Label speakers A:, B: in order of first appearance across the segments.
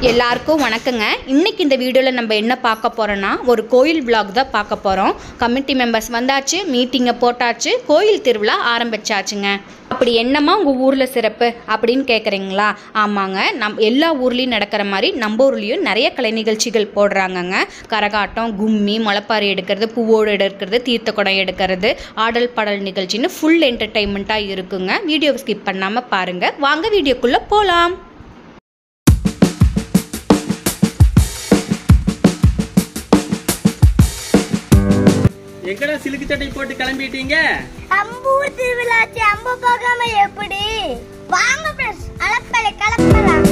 A: எல்லாருக்கும் வணக்கங்க. இன்னைக்கு இந்த வீடியோவில் நம்ம என்ன பார்க்க போகிறோன்னா ஒரு கோயில் விலாக் தான் பார்க்க போகிறோம். கமிட்டி மெம்பர்ஸ் வந்தாச்சு, மீட்டிங்கை போட்டாச்சு, கோயில் திருவிழா ஆரம்பிச்சாச்சுங்க. அப்படி என்னம்மா உங்கள் ஊரில் சிறப்பு அப்படின்னு கேட்குறீங்களா? ஆமாங்க, எல்லா ஊர்லேயும் நடக்கிற மாதிரி நம்ம ஊர்லேயும் நிறைய கலை நிகழ்ச்சிகள் போடுறாங்கங்க. கரகாட்டம், கும்மி, முளைப்பாரி எடுக்கிறது, பூவோடு எடுக்கிறது, தீர்த்த குடம் எடுக்கிறது, ஆடல் பாடல் நிகழ்ச்சின்னு ஃபுல் என்டர்டெயின்மெண்ட்டாக இருக்குங்க. வீடியோவை ஸ்கிப் பண்ணாமல் பாருங்கள். வாங்க வீடியோக்குள்ளே போகலாம்.
B: எங்கடா சிலுக்கு சட்டை போட்டு கிளம்பிட்டீங்க?
C: அம்பூர் திருவிழாச்சி அம்ப பார்க்காம எப்படி? வாங்க ஃப்ரெண்ட்ஸ், அலப்பறை கலப்பலாம்.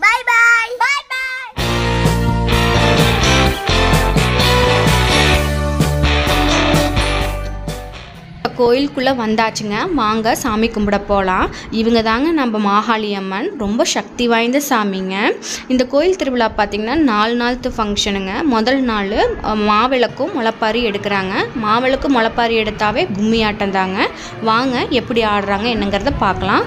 C: Bye bye bye bye.
A: கோயிலுக்குள்ளே வந்தாச்சுங்க. வாங்க சாமி கும்பிட போகலாம். இவங்க தாங்க நம்ம மாகாளி அம்மன், ரொம்ப சக்தி வாய்ந்த சாமிங்க. இந்த கோயில் திருவிழா பார்த்திங்கன்னா 4 நாள் ஃபங்க்ஷனுங்க. முதல் நாள் மாவிளக்கும் முளைப்பாரி எடுக்கிறாங்க. மாவிளக்கும் முளைப்பாரி எடுத்தாவே கும்மி ஆட்டம் தாங்க. வாங்க எப்படி ஆடுறாங்க என்னங்கிறத பார்க்கலாம்.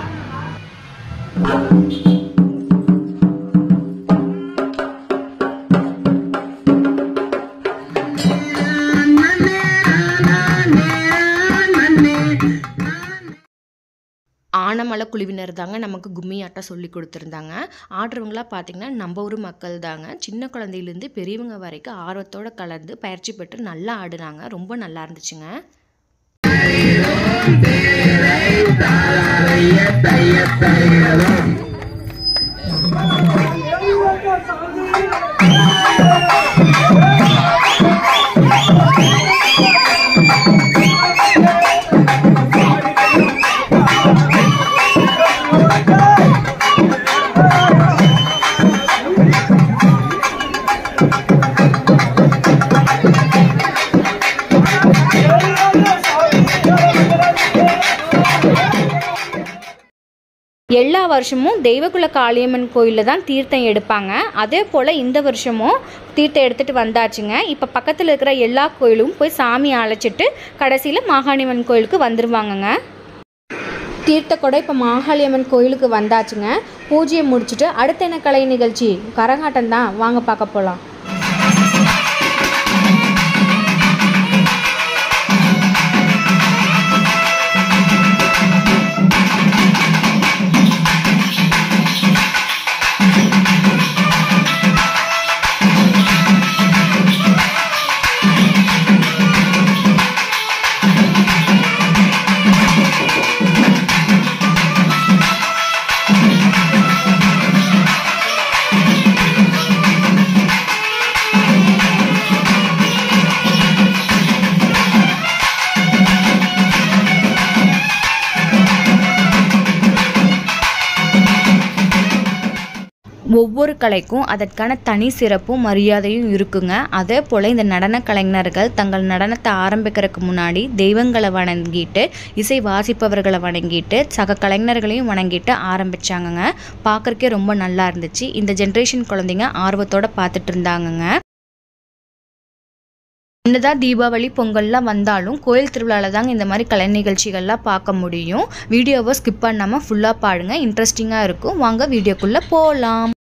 A: ஆனமலை குழுவினர் தாங்க நமக்கு கும்மி ஆட்டம் சொல்லி கொடுத்துருந்தாங்க. ஆடுறவங்களாம் பார்த்திங்கன்னா நம்ம ஊர் மக்கள் தாங்க. சின்ன குழந்தையிலேருந்து பெரியவங்க வரைக்கும் ஆர்வத்தோடு கலந்து பயிற்சி பெற்று நல்லா ஆடுனாங்க. ரொம்ப நல்லா இருந்துச்சுங்க. எல்லா வருஷமும் தெய்வகுல காளியம்மன் கோயிலில் தான் தீர்த்தம் எடுப்பாங்க. அதே போல் இந்த வருஷமும் தீர்த்தம் எடுத்துகிட்டு வந்தாச்சுங்க. இப்போ பக்கத்தில் இருக்கிற எல்லா கோயிலும் போய் சாமி அழைச்சிட்டு கடைசியில் மாகாளியம்மன் கோயிலுக்கு வந்துடுவாங்கங்க. தீர்த்த கூட இப்போ மாகாளியம்மன் கோயிலுக்கு வந்தாச்சுங்க. பூஜையை முடிச்சுட்டு அடுத்த என்ன கலை நிகழ்ச்சி? கரகாட்டம் தான். வாங்க பார்க்க போகலாம். ஒவ்வொரு கலைக்கும் அதற்கான தனி சிறப்பும் மரியாதையும் இருக்குங்க. அதே போல் இந்த நடன கலைஞர்கள் தங்கள் நடனத்தை ஆரம்பிக்கிறதுக்கு முன்னாடி தெய்வங்களை வணங்கிட்டு, இசை வாசிப்பவர்களை வணங்கிட்டு, சக கலைஞர்களையும் வணங்கிட்டு ஆரம்பித்தாங்கங்க. பார்க்குறக்கே ரொம்ப நல்லா இருந்துச்சு. இந்த ஜென்ரேஷன் குழந்தைங்க ஆர்வத்தோடு பார்த்துட்டு இருந்தாங்கங்க. என்னதான் தீபாவளி பொங்கல்லாம் வந்தாலும் கோயில் திருவிழாவில் தாங்க இந்த மாதிரி கலை நிகழ்ச்சிகள்லாம் பார்க்க முடியும். வீடியோவை ஸ்கிப் பண்ணாமல் ஃபுல்லாக பாருங்கள், இன்ட்ரெஸ்டிங்காக இருக்கும். வாங்க வீடியோக்குள்ளே போகலாம்.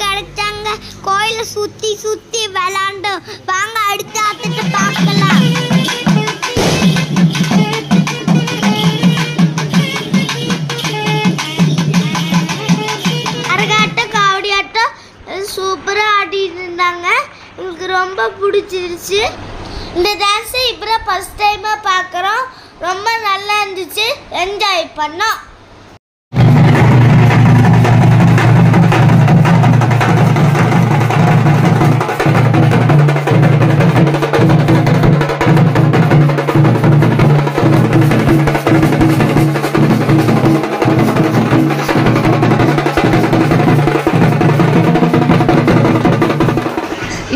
C: கிடைச்சாங்க. கோயில சுத்தி சுத்தி விளையாண்டோம். வாங்க அடுத்த ஆட்டத்தை பார்க்கலாம். கரகாட்டம், காவடியாட்டம் சூப்பரா ஆடிட்டு இருந்தாங்க. எனக்கு ரொம்ப பிடிச்சிருச்சு. இந்த டான்ஸை இப்போ ஃபர்ஸ்ட் டைமாக பார்க்குறோம். ரொம்ப நல்லா இருந்துச்சு, என்ஜாய் பண்ணோம்.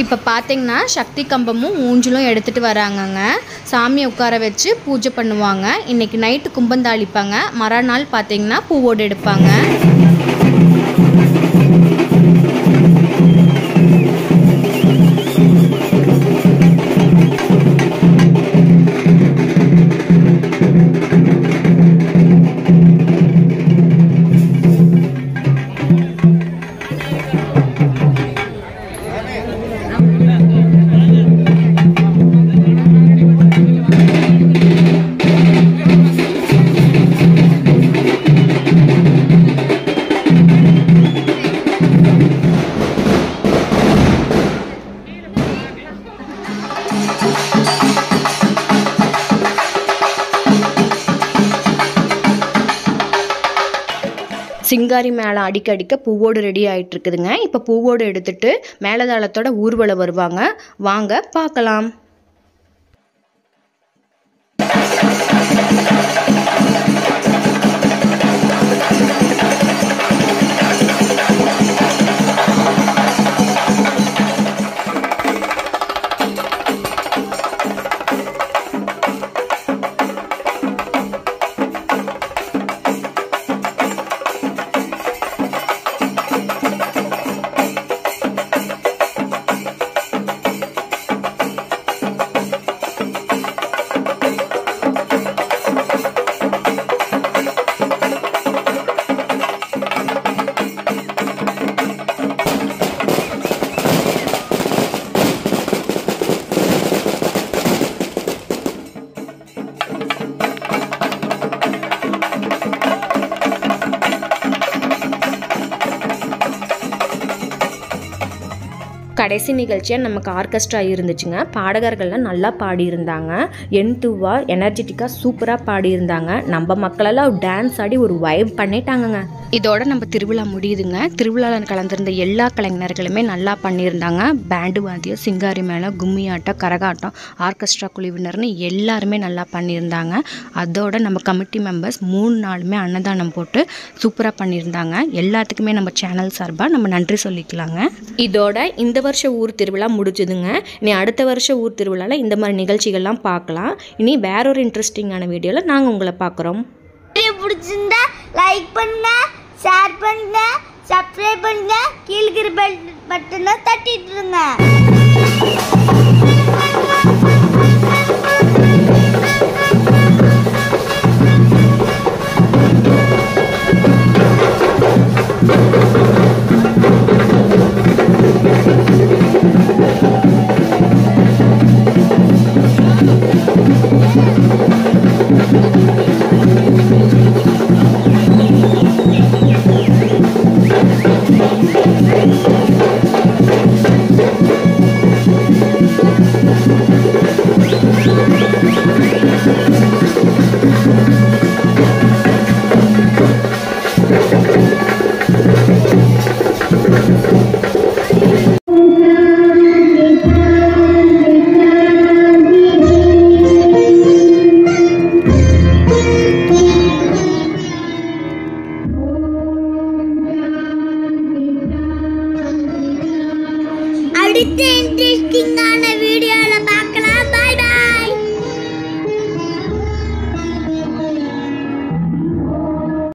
A: இப்போ பார்த்தீங்கன்னா சக்தி கம்பமும் ஊஞ்சலும் எடுத்துகிட்டு வராங்கங்க. சாமியை உட்கார வச்சு பூஜை பண்ணுவாங்க. இன்றைக்கி நைட்டு கும்பந்தாளிப்பாங்க. மறுநாள் பார்த்தீங்கன்னா பூவோடு எடுப்பாங்க. சிங்காரி மேளம் அடிக்க அடிக்க பூவோடு ரெடி ஆகிட்டு இருக்குதுங்க. இப்போ பூவோடு எடுத்துட்டு மேலதாளத்தோட ஊர்வலம் வருவாங்க. வாங்க பார்க்கலாம். கடைசி நிகழ்ச்சியாக நமக்கு ஆர்கெஸ்ட்ரா இருந்துச்சுங்க. பாடகர்கள்லாம் நல்லா பாடியிருந்தாங்க. என்துவாக எனர்ஜெட்டிக்காக சூப்பராக பாடியிருந்தாங்க. நம்ம மக்களெல்லாம் டான்ஸ் ஆடி ஒரு வைப் பண்ணிட்டாங்கங்க. இதோட நம்ம திருவிழா முடியுதுங்க. திருவிழாவில் கலந்துருந்த எல்லா கலைஞர்களுமே நல்லா பண்ணியிருந்தாங்க. பேண்டு வாத்தியம், சிங்காரி மேளம், கும்மி ஆட்டம், கரகாட்டம், ஆர்கெஸ்ட்ரா குழுவினர்னு எல்லாருமே நல்லா பண்ணியிருந்தாங்க. அதோட நம்ம கமிட்டி மெம்பர்ஸ் 3 நாளுமே அன்னதானம் போட்டு சூப்பராக பண்ணியிருந்தாங்க. எல்லாத்துக்குமே நம்ம சேனல் சார்பாக நம்ம நன்றி சொல்லிக்கலாங்க. இதோட இந்த வருஷ ஊர் திருவிழா முடிஞ்சுதுங்க. இனி அடுத்த வருஷ ஊர் திருவிழாவில் இந்த மாதிரி நிகழ்ச்சிகள்லாம் பார்க்கலாம். இனி வேற ஒரு இன்ட்ரெஸ்டிங்கான வீடியோவில் நாங்கள் உங்களை பார்க்குறோம்.
C: பிடிச்சிருந்தா லைக் பண்ணுங்க, ஷேர் பண்ணுங்க, சப்ஸ்கிரைப் பண்ணுங்க, கீழே இருக்கிற பெல் பட்டனை தட்டிட்டுருங்க. அடுத்த இன்ட்ரெஸ்டிங்கான வீடியோல